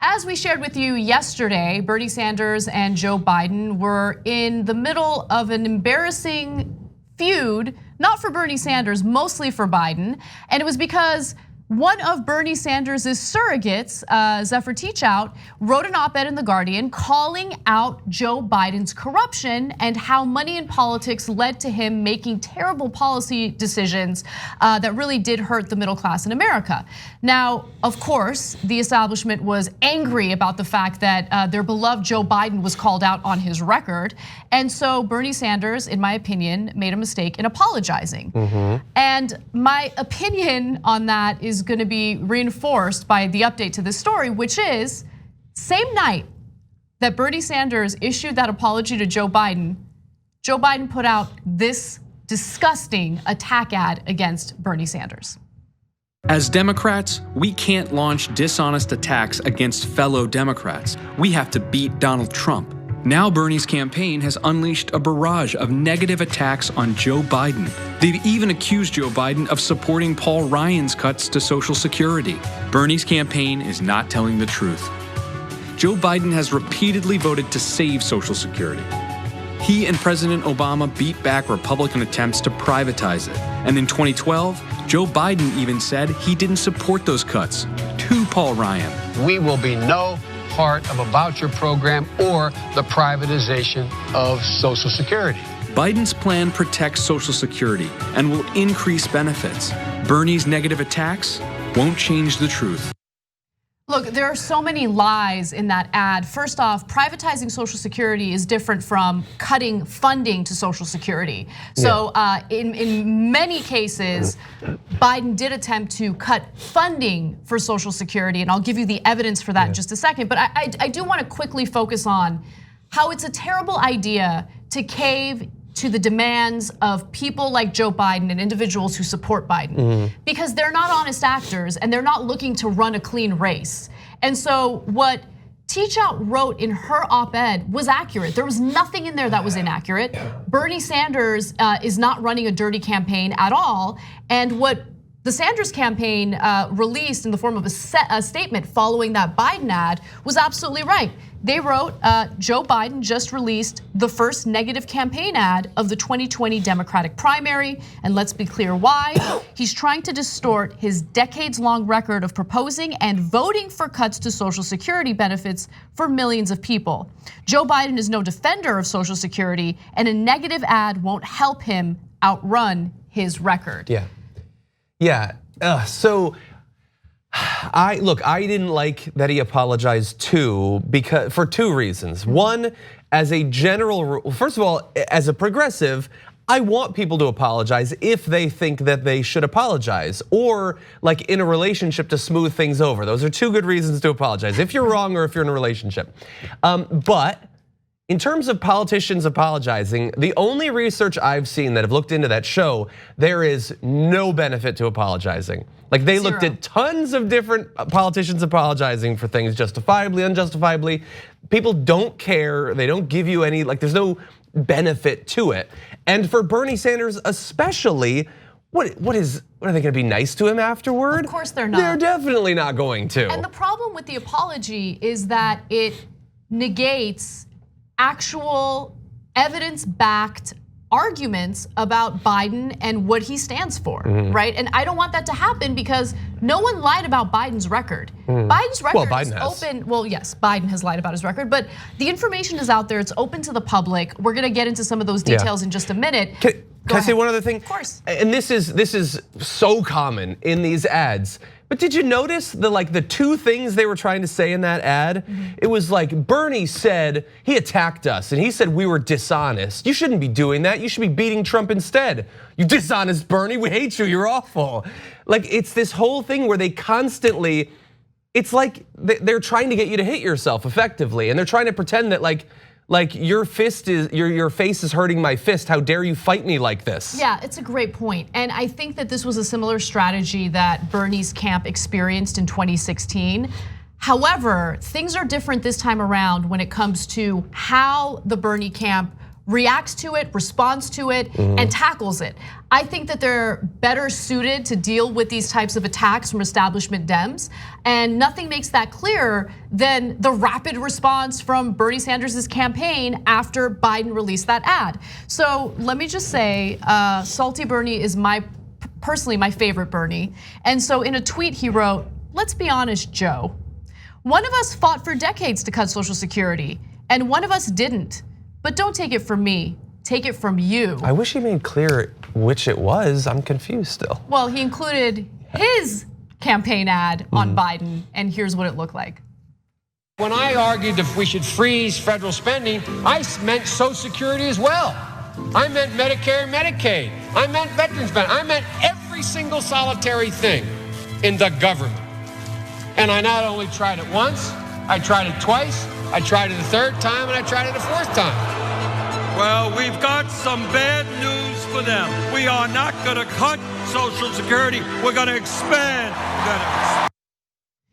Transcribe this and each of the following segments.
As we shared with you yesterday, Bernie Sanders and Joe Biden were in the middle of an embarrassing feud, not for Bernie Sanders, mostly for Biden. And it was because one of Bernie Sanders' surrogates, Zephyr Teachout, wrote an op-ed in The Guardian calling out Joe Biden's corruption and how money in politics led to him making terrible policy decisions that really did hurt the middle class in America. Now, of course, the establishment was angry about the fact that their beloved Joe Biden was called out on his record. And so Bernie Sanders, in my opinion, made a mistake in apologizing. And my opinion on that is going to be reinforced by the update to this story, which is same night that Bernie Sanders issued that apology to Joe Biden put out this disgusting attack ad against Bernie Sanders. As Democrats, we can't launch dishonest attacks against fellow Democrats. We have to beat Donald Trump. Now Bernie's campaign has unleashed a barrage of negative attacks on Joe Biden. They've even accused Joe Biden of supporting Paul Ryan's cuts to Social Security. Bernie's campaign is not telling the truth. Joe Biden has repeatedly voted to save Social Security. He and President Obama beat back Republican attempts to privatize it. And in 2012, Joe Biden even said he didn't support those cuts to Paul Ryan. We will be no part of a voucher program or the privatization of Social Security. Biden's plan protects Social Security and will increase benefits. Bernie's negative attacks won't change the truth. Look, there are so many lies in that ad. First off, privatizing Social Security is different from cutting funding to Social Security. So in many cases, Biden did attempt to cut funding for Social Security, and I'll give you the evidence for that in just a second. But I do want to quickly focus on how it's a terrible idea to cave to the demands of people like Joe Biden and individuals who support Biden, because they're not honest actors and they're not looking to run a clean race. And so what Teachout wrote in her op-ed was accurate. There was nothing in there that was inaccurate. Bernie Sanders is not running a dirty campaign at all. And what the Sanders campaign released in the form of a statement following that Biden ad was absolutely right. They wrote, Joe Biden just released the first negative campaign ad of the 2020 Democratic primary, and let's be clear why. He's trying to distort his decades-long record of proposing and voting for cuts to Social Security benefits for millions of people. Joe Biden is no defender of Social Security, and a negative ad won't help him outrun his record. So I didn't like that he apologized too, because for two reasons. One, as a general rule, first of all, as a progressive, I want people to apologize if they think that they should apologize, or like in a relationship to smooth things over. Those are two good reasons to apologize, if you're wrong or if you're in a relationship. But in terms of politicians apologizing, the only research I've seen that have looked into that show, there is no benefit to apologizing. Like they looked at tons of different politicians apologizing for things justifiably, unjustifiably. People don't care, they don't give you any, like there's no benefit to it. And for Bernie Sanders especially, what are they gonna be nice to him afterward? Of course they're not. They're definitely not going to. And the problem with the apology is that it negates actual evidence-backed arguments about Biden and what he stands for, right? And I don't want that to happen because no one lied about Biden's record. Biden's record is open. Well, yes, Biden has lied about his record, but the information is out there. It's open to the public. We're gonna get into some of those details in just a minute. Can I say one other thing? Of course. And this is so common in these ads. But did you notice the two things they were trying to say in that ad? It was like Bernie said he attacked us and he said we were dishonest. You shouldn't be doing that. You should be beating Trump instead. You dishonest Bernie, we hate you, you're awful. Like it's this whole thing where they constantly, it's like they're trying to get you to hit yourself effectively, and they're trying to pretend that like your face is hurting my fist. How dare you fight me like this? Yeah, it's a great point. And I think that this was a similar strategy that Bernie's camp experienced in 2016. However, things are different this time around when it comes to how the Bernie camp reacts to it, responds to it, and tackles it. I think that they're better suited to deal with these types of attacks from establishment Dems, and nothing makes that clearer than the rapid response from Bernie Sanders' campaign after Biden released that ad. So let me just say, Salty Bernie is personally my favorite Bernie. And so in a tweet he wrote, "Let's be honest, Joe. One of us fought for decades to cut Social Security, and one of us didn't. But don't take it from me, take it from you." I wish he made clear which it was. I'm confused still. Well, he included his campaign ad on Biden, and here's what it looked like. When I argued that we should freeze federal spending, I meant Social Security as well. I meant Medicare and Medicaid. I meant veterans benefits. I meant every single solitary thing in the government. And I not only tried it once, I tried it twice, I tried it a third time, and I tried it a fourth time. Well, we've got some bad news for them. We are not gonna cut Social Security, we're gonna expand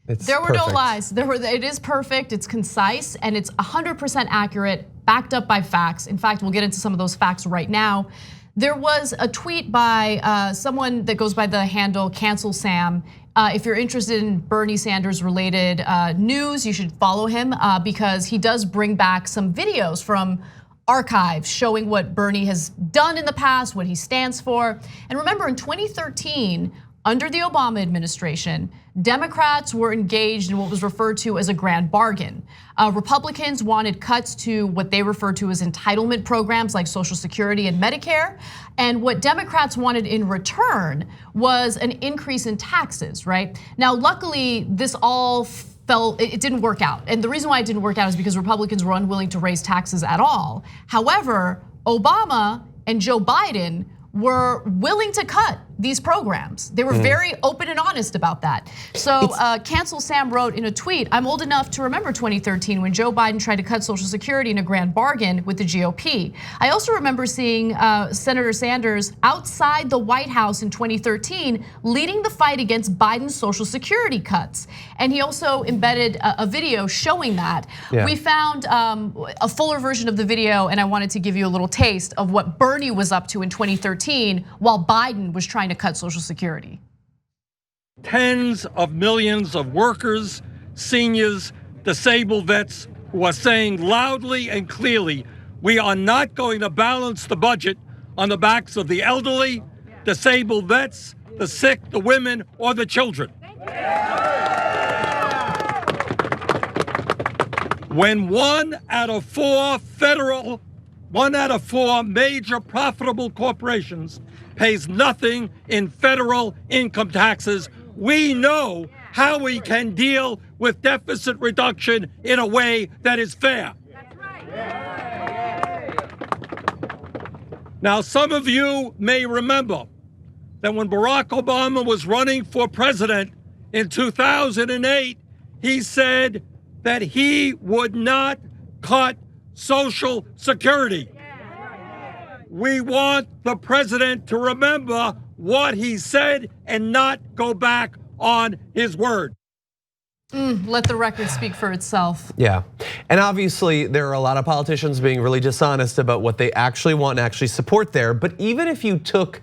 benefits. There were no lies. It is perfect, it's concise, and it's 100% accurate, backed up by facts. In fact, we'll get into some of those facts right now. There was a tweet by someone that goes by the handle Cancel Sam. If you're interested in Bernie Sanders related news, you should follow him because he does bring back some videos from archives showing what Bernie has done in the past, what he stands for. And remember, in 2013, under the Obama administration, Democrats were engaged in what was referred to as a grand bargain. Republicans wanted cuts to what they referred to as entitlement programs like Social Security and Medicare. And what Democrats wanted in return was an increase in taxes, right? Now, luckily, this all it didn't work out. And the reason why it didn't work out is because Republicans were unwilling to raise taxes at all. However, Obama and Joe Biden were willing to cut these programs. They were very open and honest about that. So Cancel Sam wrote in a tweet, "I'm old enough to remember 2013 when Joe Biden tried to cut Social Security in a grand bargain with the GOP. I also remember seeing Senator Sanders outside the White House in 2013 leading the fight against Biden's Social Security cuts." And he also embedded a video showing that. Yeah. We found a fuller version of the video, and I wanted to give you a little taste of what Bernie was up to in 2013 while Biden was trying to cut Social Security. Tens of millions of workers, seniors, disabled vets who are saying loudly and clearly, we are not going to balance the budget on the backs of the elderly, disabled vets, the sick, the women, or the children. When 1 out of 4 major profitable corporations pays nothing in federal income taxes, we know how we can deal with deficit reduction in a way that is fair. Now, some of you may remember that when Barack Obama was running for president in 2008, he said that he would not cut Social Security. We want the president to remember what he said and not go back on his word. Let the record speak for itself. Yeah, and obviously there are a lot of politicians being really dishonest about what they actually want and actually support there. But even if you took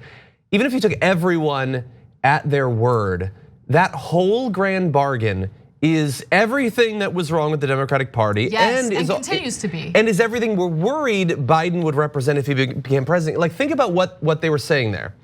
everyone at their word, that whole grand bargain is everything that was wrong with the Democratic Party, yes, and continues to be, and is everything we're worried Biden would represent if he became president. Like, think about what they were saying there.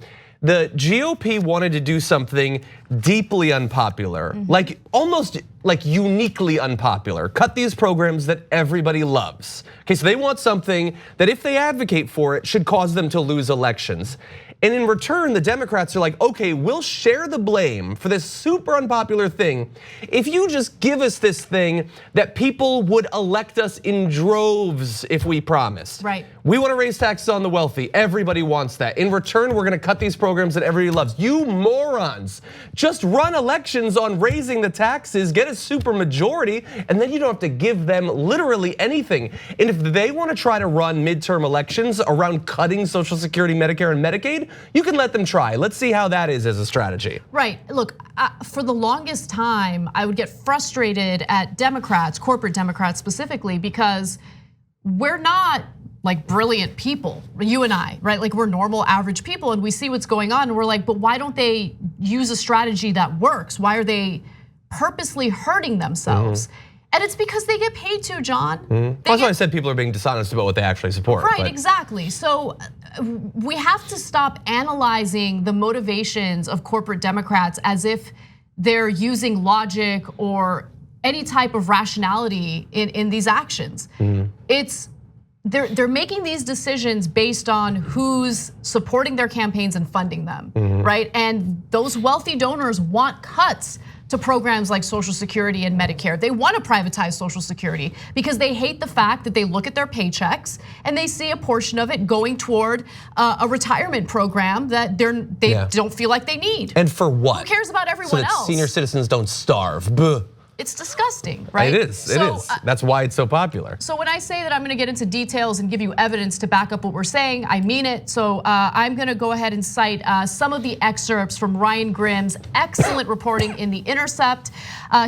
The GOP wanted to do something deeply unpopular, like almost like uniquely unpopular. Cut these programs that everybody loves. Okay, so they want something that if they advocate for it should cause them to lose elections. And in return, the Democrats are like, okay, we'll share the blame for this super unpopular thing if you just give us this thing that people would elect us in droves if we promised. Right. We want to raise taxes on the wealthy. Everybody wants that. In return, we're going to cut these programs that everybody loves. You morons, just run elections on raising the taxes, get a super majority, and then you don't have to give them literally anything. And if they want to try to run midterm elections around cutting Social Security, Medicare, and Medicaid, you can let them try. Let's see how that is as a strategy. Right, look, for the longest time, I would get frustrated at Democrats, corporate Democrats specifically, because we're not like brilliant people, you and I, right? Like we're normal, average people, and we see what's going on, and we're like, but why don't they use a strategy that works? Why are they purposely hurting themselves? And it's because they get paid to, John. That's why I said people are being dishonest about what they actually support. Right, exactly. So we have to stop analyzing the motivations of corporate Democrats as if they're using logic or any type of rationality in these actions. They're making these decisions based on who's supporting their campaigns and funding them, right? And those wealthy donors want cuts to programs like Social Security and Medicare. They want to privatize Social Security because they hate the fact that they look at their paychecks and they see a portion of it going toward a retirement program that they don't feel like they need. And for what? Who cares about everyone so that else? Senior citizens don't starve. Buh. It's disgusting, right? It is. That's why it's so popular. So when I say that I'm going to get into details and give you evidence to back up what we're saying, I mean it. So I'm going to go ahead and cite some of the excerpts from Ryan Grimm's excellent reporting in The Intercept.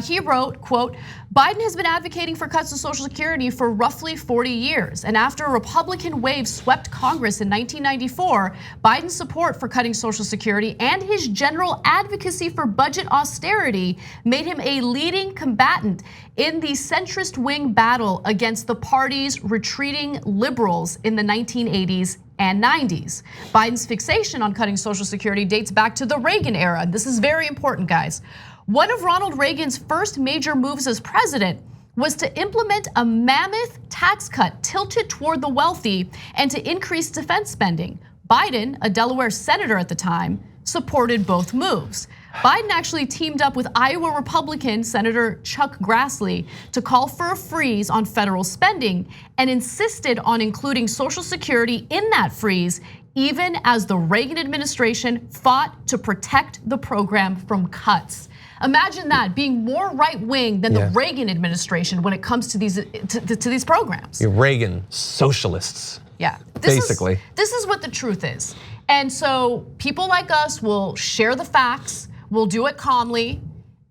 He wrote, quote, Biden has been advocating for cuts to Social Security for roughly 40 years. And after a Republican wave swept Congress in 1994, Biden's support for cutting Social Security and his general advocacy for budget austerity made him a leading combatant in the centrist wing battle against the party's retreating liberals in the 1980s and 90s. Biden's fixation on cutting Social Security dates back to the Reagan era. This is very important, guys. One of Ronald Reagan's first major moves as president was to implement a mammoth tax cut tilted toward the wealthy and to increase defense spending. Biden, a Delaware senator at the time, supported both moves. Biden actually teamed up with Iowa Republican Senator Chuck Grassley to call for a freeze on federal spending and insisted on including Social Security in that freeze, even as the Reagan administration fought to protect the program from cuts. Imagine that, being more right-wing than the Reagan administration when it comes to these programs. You're Reagan socialists. Yeah, basically. This is what the truth is. And so people like us will share the facts, we'll do it calmly,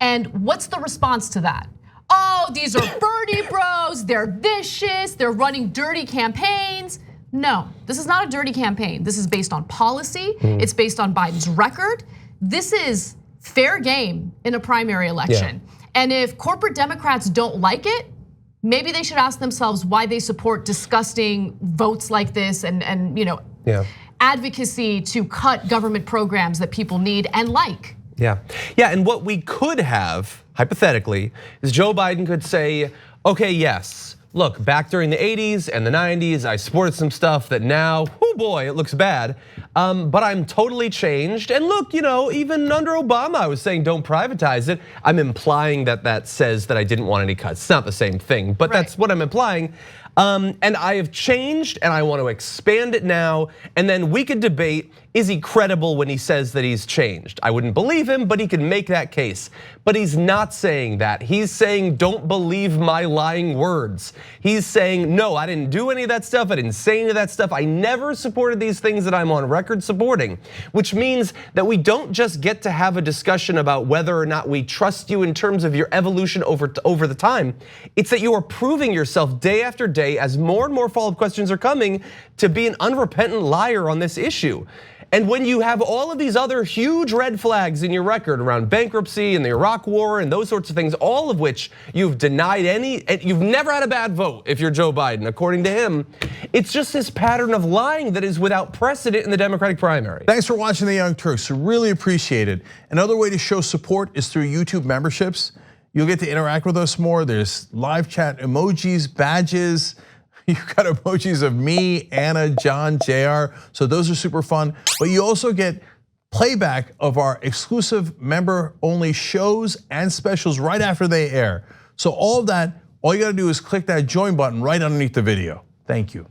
and what's the response to that? Oh, these are Bernie bros, they're vicious, they're running dirty campaigns. No, this is not a dirty campaign. This is based on policy, it's based on Biden's record. This is fair game in a primary election. And if corporate Democrats don't like it, maybe they should ask themselves why they support disgusting votes like this and advocacy to cut government programs that people need and like. Yeah, and what we could have, hypothetically, is Joe Biden could say, okay, yes, look, back during the 80s and the 90s, I supported some stuff that now, oh boy, it looks bad. But I'm totally changed. And look, even under Obama, I was saying don't privatize it. I'm implying that says that I didn't want any cuts. It's not the same thing, but that's what I'm implying. And I have changed and I want to expand it now. And then we could debate, is he credible when he says that he's changed? I wouldn't believe him, but he can make that case. But he's not saying that. He's saying, don't believe my lying words. He's saying, no, I didn't do any of that stuff. I didn't say any of that stuff. I never supported these things that I'm on record supporting, which means that we don't just get to have a discussion about whether or not we trust you in terms of your evolution over the time. It's that you are proving yourself day after day as more and more follow-up questions are coming to be an unrepentant liar on this issue. And when you have all of these other huge red flags in your record around bankruptcy and the Iraq war and those sorts of things, all of which you've denied you've never had a bad vote if you're Joe Biden, according to him. It's just this pattern of lying that is without precedent in the Democratic primary. Thanks for watching the Young Turks, really appreciate it. Another way to show support is through YouTube memberships. You'll get to interact with us more. There's live chat emojis, badges. You've got emojis of me, Anna, John, JR, so those are super fun. But you also get playback of our exclusive member-only shows and specials right after they air. So all of that, all you gotta do is click that join button right underneath the video. Thank you.